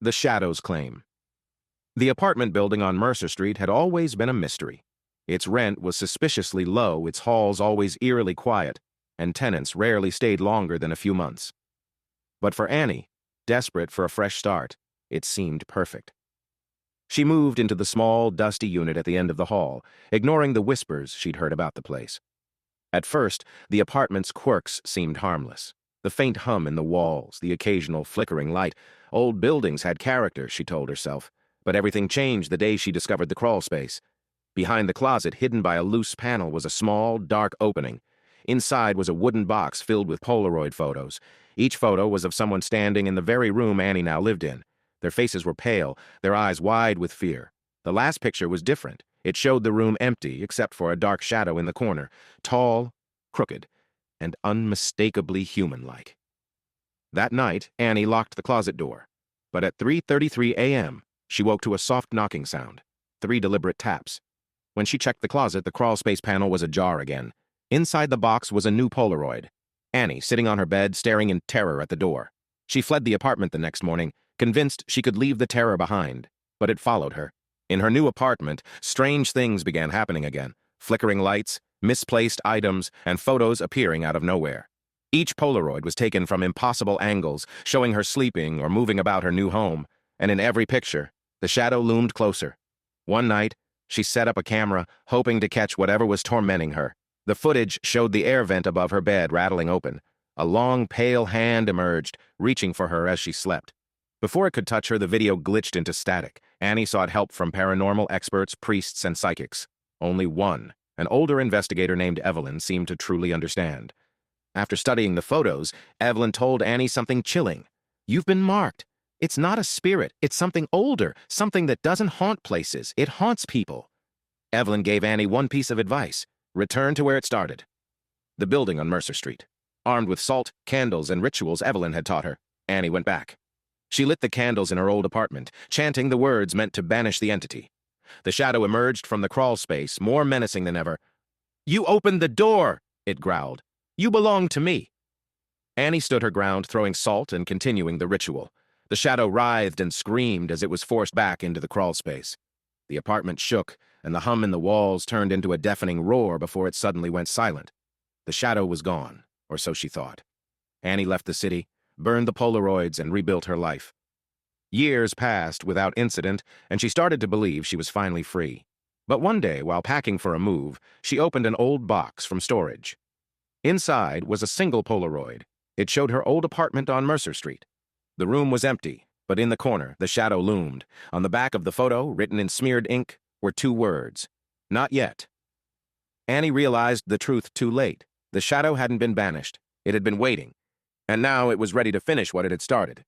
The Shadows Claim. The apartment building on Mercer Street had always been a mystery. Its rent was suspiciously low, its halls always eerily quiet, and tenants rarely stayed longer than a few months. But for Annie, desperate for a fresh start, it seemed perfect. She moved into the small, dusty unit at the end of the hall, ignoring the whispers she'd heard about the place. At first, the apartment's quirks seemed harmless. The faint hum in the walls, the occasional flickering light. Old buildings had character, she told herself, but everything changed the day she discovered the crawl space. Behind the closet, hidden by a loose panel, was a small, dark opening. Inside was a wooden box filled with Polaroid photos. Each photo was of someone standing in the very room Annie now lived in. Their faces were pale, their eyes wide with fear. The last picture was different. It showed the room empty, except for a dark shadow in the corner, tall, crooked, and unmistakably human-like. That night, Annie locked the closet door. But at 3:33 a.m., she woke to a soft knocking sound, 3 deliberate taps. When she checked the closet, the crawlspace panel was ajar again. Inside the box was a new Polaroid. Annie, sitting on her bed, staring in terror at the door. She fled the apartment the next morning, convinced she could leave the terror behind, but it followed her. In her new apartment, strange things began happening again. Flickering lights, misplaced items, and photos appearing out of nowhere. Each Polaroid was taken from impossible angles, showing her sleeping or moving about her new home, and in every picture, the shadow loomed closer. One night, she set up a camera, hoping to catch whatever was tormenting her. The footage showed the air vent above her bed rattling open. A long, pale hand emerged, reaching for her as she slept. Before it could touch her, the video glitched into static. Annie sought help from paranormal experts, priests, and psychics. Only one, an older investigator named Evelyn, seemed to truly understand. After studying the photos, Evelyn told Annie something chilling. "You've been marked. It's not a spirit, it's something older, something that doesn't haunt places, it haunts people." Evelyn gave Annie one piece of advice: return to where it started. The building on Mercer Street. Armed with salt, candles, and rituals Evelyn had taught her, Annie went back. She lit the candles in her old apartment, chanting the words meant to banish the entity. The shadow emerged from the crawl space, more menacing than ever. "You opened the door," it growled. "You belong to me." Annie stood her ground, throwing salt and continuing the ritual. The shadow writhed and screamed as it was forced back into the crawl space. The apartment shook, and the hum in the walls turned into a deafening roar before it suddenly went silent. The shadow was gone, or so she thought. Annie left the city, burned the Polaroids, and rebuilt her life. Years passed without incident, and she started to believe she was finally free. But one day, while packing for a move, she opened an old box from storage. Inside was a single Polaroid. It showed her old apartment on Mercer Street. The room was empty, but in the corner, the shadow loomed. On the back of the photo, written in smeared ink, were 2 words: "Not yet." Annie realized the truth too late. The shadow hadn't been banished. It had been waiting, and now it was ready to finish what it had started.